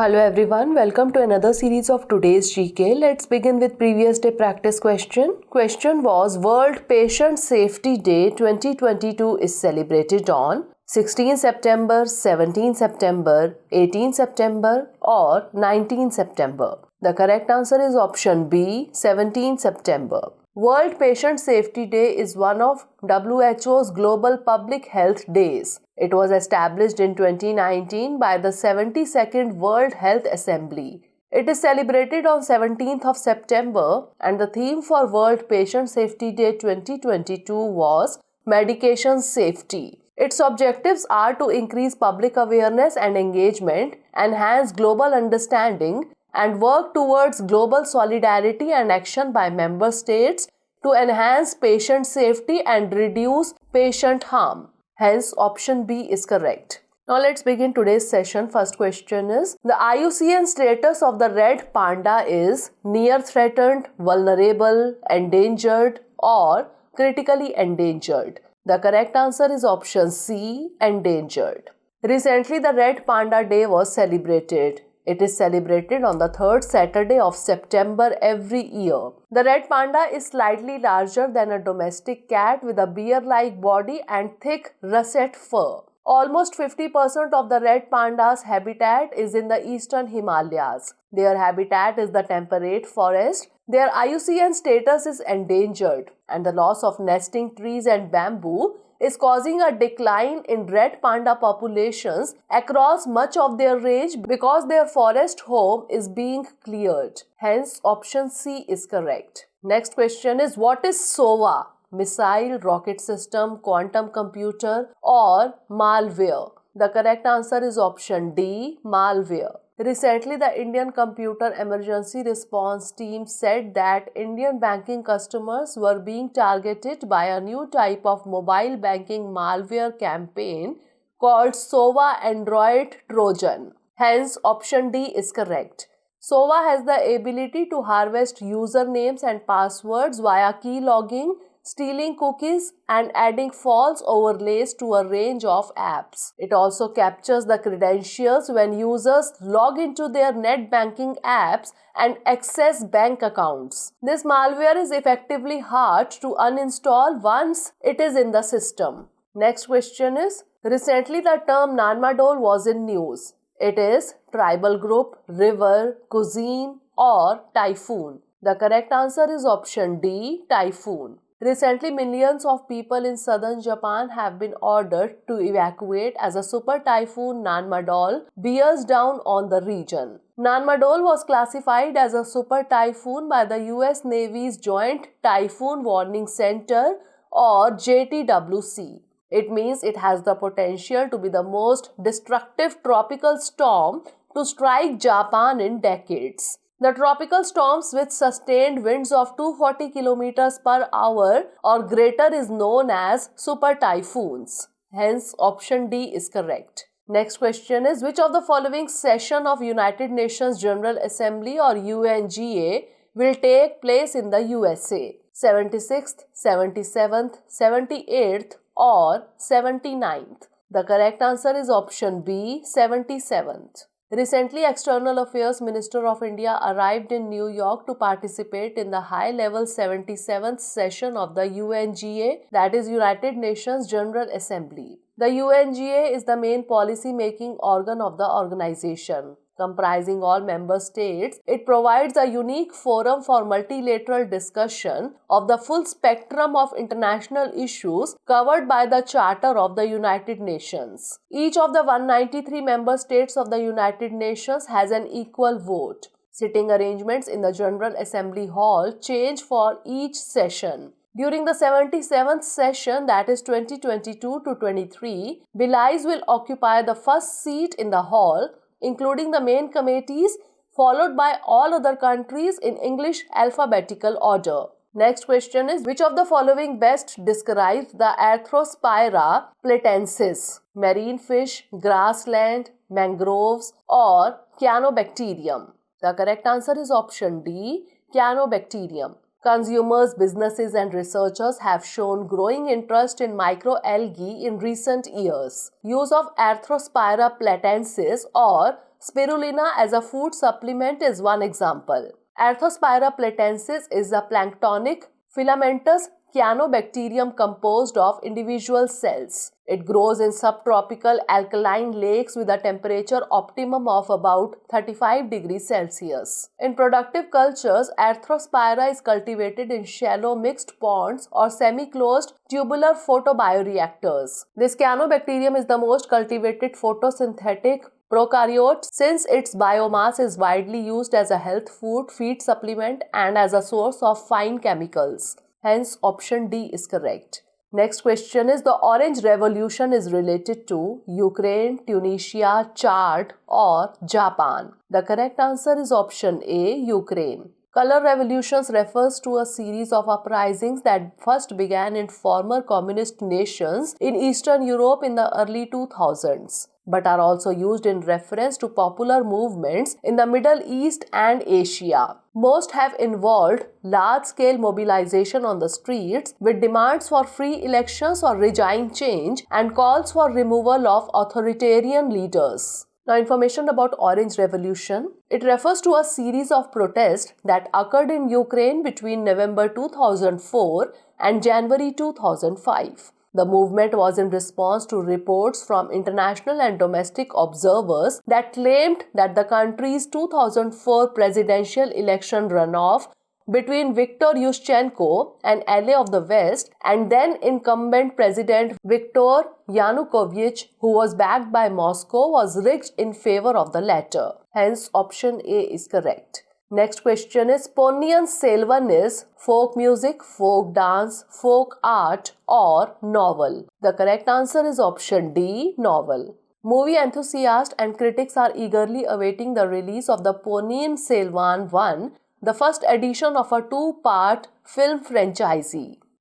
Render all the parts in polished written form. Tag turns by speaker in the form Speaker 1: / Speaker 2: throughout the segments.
Speaker 1: Hello everyone, welcome to another series of today's GK. Let's begin with previous day practice question. Question was World Patient Safety Day 2022 is celebrated on 16 September, 17 September, 18 September or 19 September. The correct answer is option B, 17 September. World Patient Safety Day is one of WHO's global public health days. It was established in 2019 by the 72nd World Health Assembly. It is celebrated on 17th of September and the theme for World Patient Safety Day 2022 was Medication Safety. Its objectives are to increase public awareness and engagement, enhance global understanding, and work towards global solidarity and action by member states to enhance patient safety and reduce patient harm. Hence, option B is correct. Now let's begin today's session. First question is, the IUCN status of the red panda is near threatened, vulnerable, endangered or critically endangered. The correct answer is option C, endangered. Recently, the Red Panda Day was celebrated. It is celebrated on the third Saturday of September every year. The red panda is slightly larger than a domestic cat with a bear-like body and thick russet fur. Almost 50% of the red panda's habitat is in the eastern Himalayas. Their habitat is the temperate forest. Their IUCN status is endangered, and the loss of nesting trees and bamboo is causing a decline in red panda populations across much of their range because their forest home is being cleared. Hence, option C is correct. Next question is, what is SOVA? Missile, rocket system, quantum computer or malware? The correct answer is option D, malware. Recently, the Indian Computer Emergency Response Team said that Indian banking customers were being targeted by a new type of mobile banking malware campaign called SOVA Android Trojan. Hence, option D is correct. SOVA has the ability to harvest usernames and passwords via keylogging, stealing cookies and adding false overlays to a range of apps. It also captures the credentials when users log into their net banking apps and access bank accounts. This malware is effectively hard to uninstall once it is in the system. Next question is, recently the term Nanmadol was in news. It is tribal group, river, cuisine or typhoon. The correct answer is option D, typhoon. Recently, millions of people in southern Japan have been ordered to evacuate as a super typhoon Nanmadol bears down on the region. Nanmadol was classified as a super typhoon by the US Navy's Joint Typhoon Warning Center or JTWC. It means it has the potential to be the most destructive tropical storm to strike Japan in decades. The tropical storms with sustained winds of 240 km per hour or greater is known as super typhoons. Hence, option D is correct. Next question is, which of the following session of United Nations General Assembly or UNGA will take place in the USA? 76th, 77th, 78th or 79th? The correct answer is option B, 77th. Recently, External Affairs Minister of India arrived in New York to participate in the high-level 77th session of the UNGA, that is United Nations General Assembly. The UNGA is the main policy-making organ of the organization. Comprising all member states, it provides a unique forum for multilateral discussion of the full spectrum of international issues covered by the Charter of the United Nations. Each of the 193 member states of the United Nations has an equal vote. Sitting arrangements in the General Assembly Hall change for each session. During the 77th session, that is 2022 to 23, Belize will occupy the first seat in the hall, including the main committees, followed by all other countries in English alphabetical order. Next question is, which of the following best describes the Arthrospira platensis? Marine fish, grassland, mangroves or cyanobacterium? The correct answer is option D, cyanobacterium. Consumers, businesses and researchers have shown growing interest in microalgae in recent years. Use of Arthrospira platensis or Spirulina as a food supplement is one example. Arthospira platensis is a planktonic filamentous cyanobacterium composed of individual cells. It grows in subtropical alkaline lakes with a temperature optimum of about 35 degrees Celsius. In productive cultures, Arthospira is cultivated in shallow mixed ponds or semi-closed tubular photobioreactors. This cyanobacterium is the most cultivated photosynthetic prokaryote since its biomass is widely used as a health food, feed supplement, and as a source of fine chemicals. Hence, option D is correct. Next question is, the Orange Revolution is related to Ukraine, Tunisia, Chad, or Japan. The correct answer is option A, Ukraine. Color revolutions refers to a series of uprisings that first began in former communist nations in Eastern Europe in the early 2000s, but are also used in reference to popular movements in the Middle East and Asia. Most have involved large-scale mobilization on the streets with demands for free elections or regime change and calls for removal of authoritarian leaders. Now, information about Orange Revolution. It refers to a series of protests that occurred in Ukraine between November 2004 and January 2005. The movement was in response to reports from international and domestic observers that claimed that the country's 2004 presidential election runoff between Viktor Yushchenko, an ally of the West, and then incumbent President Viktor Yanukovych, who was backed by Moscow, was rigged in favor of the latter. Hence, option A is correct. Next question is, Ponniyin Selvan is folk music, folk dance, folk art, or novel? The correct answer is option D, novel. Movie enthusiasts and critics are eagerly awaiting the release of the Ponniyin Selvan 1, the first edition of a two-part film franchise.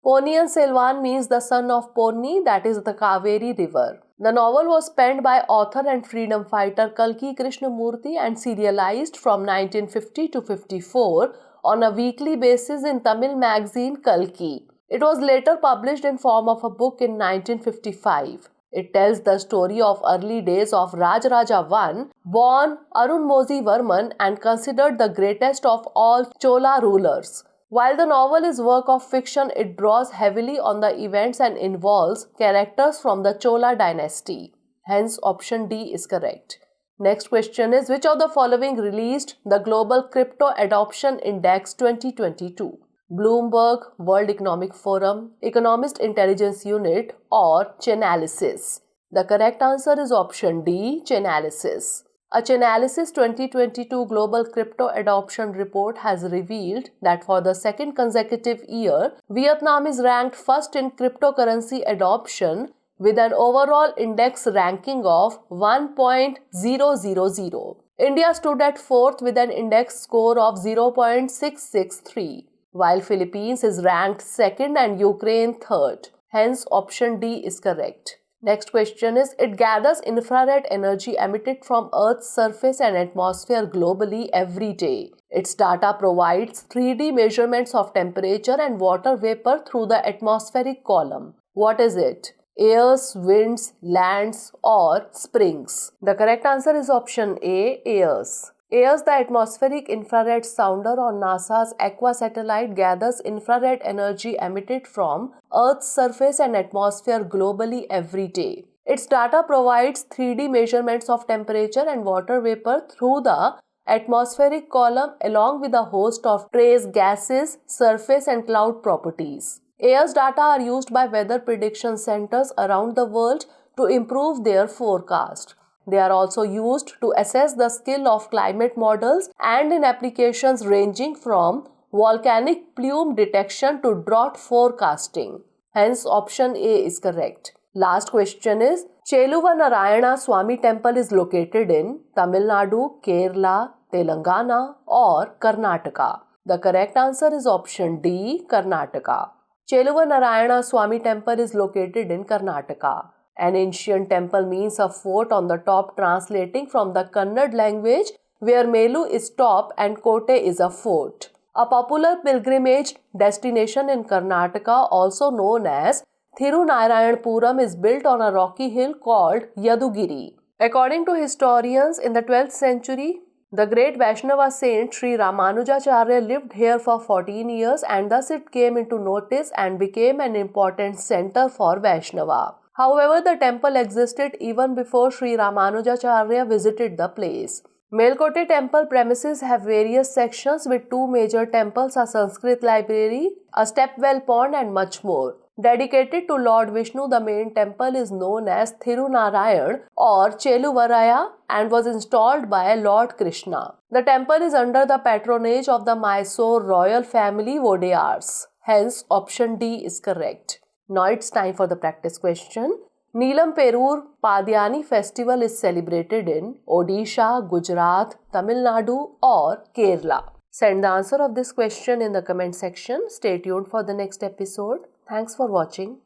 Speaker 1: Ponniyin Selvan means the son of Ponni, that is the Kaveri river. The novel was penned by author and freedom fighter Kalki Krishnamurti and serialized from 1950 to 54 on a weekly basis in Tamil magazine Kalki. It was later published in form of a book in 1955. It tells the story of early days of Rajaraja I, born Arunmozi Varman and considered the greatest of all Chola rulers. While the novel is work of fiction, it draws heavily on the events and involves characters from the Chola dynasty. Hence, option D is correct. Next question is, which of the following released the Global Crypto Adoption Index 2022? Bloomberg, World Economic Forum, Economist Intelligence Unit, or Chainalysis? The correct answer is option D, Chainalysis. A Chainalysis 2022 Global Crypto Adoption Report has revealed that for the second consecutive year, Vietnam is ranked first in cryptocurrency adoption with an overall index ranking of 1.000. India stood at fourth with an index score of 0.663. While Philippines is ranked second and Ukraine third. Hence, option D is correct. Next question is, it gathers infrared energy emitted from Earth's surface and atmosphere globally every day. Its data provides 3D measurements of temperature and water vapor through the atmospheric column. What is it? Airs, winds, lands, or springs? The correct answer is option A, airs. AIRS, the atmospheric infrared sounder on NASA's Aqua satellite, gathers infrared energy emitted from Earth's surface and atmosphere globally every day. Its data provides 3D measurements of temperature and water vapor through the atmospheric column along with a host of trace gases, surface and cloud properties. AIRS data are used by weather prediction centers around the world to improve their forecast. They are also used to assess the skill of climate models and in applications ranging from volcanic plume detection to drought forecasting. Hence, option A is correct. Last question is, Cheluva Narayana Swami Temple is located in Tamil Nadu, Kerala, Telangana, or Karnataka. The correct answer is option D, Karnataka. Cheluva Narayana Swami Temple is located in Karnataka. An ancient temple means a fort on the top, translating from the Kannada language, where Melu is top and Kote is a fort. A popular pilgrimage destination in Karnataka, also known as Thirunarayanpuram, is built on a rocky hill called Yadugiri. According to historians, in the 12th century, the great Vaishnava saint Sri Ramanujacharya lived here for 14 years, and thus it came into notice and became an important center for Vaishnava. However, the temple existed even before Sri Ramanujacharya visited the place. Melkote temple premises have various sections with two major temples, a Sanskrit library, a stepwell pond and much more. Dedicated to Lord Vishnu, the main temple is known as Thirunarayan or Cheluvaraya and was installed by Lord Krishna. The temple is under the patronage of the Mysore royal family Vodeyars. Hence, option D is correct. Now it's time for the practice question. Neelam Perur Padyani festival is celebrated in Odisha, Gujarat, Tamil Nadu or Kerala. Send the answer of this question in the comment section. Stay tuned for the next episode. Thanks for watching.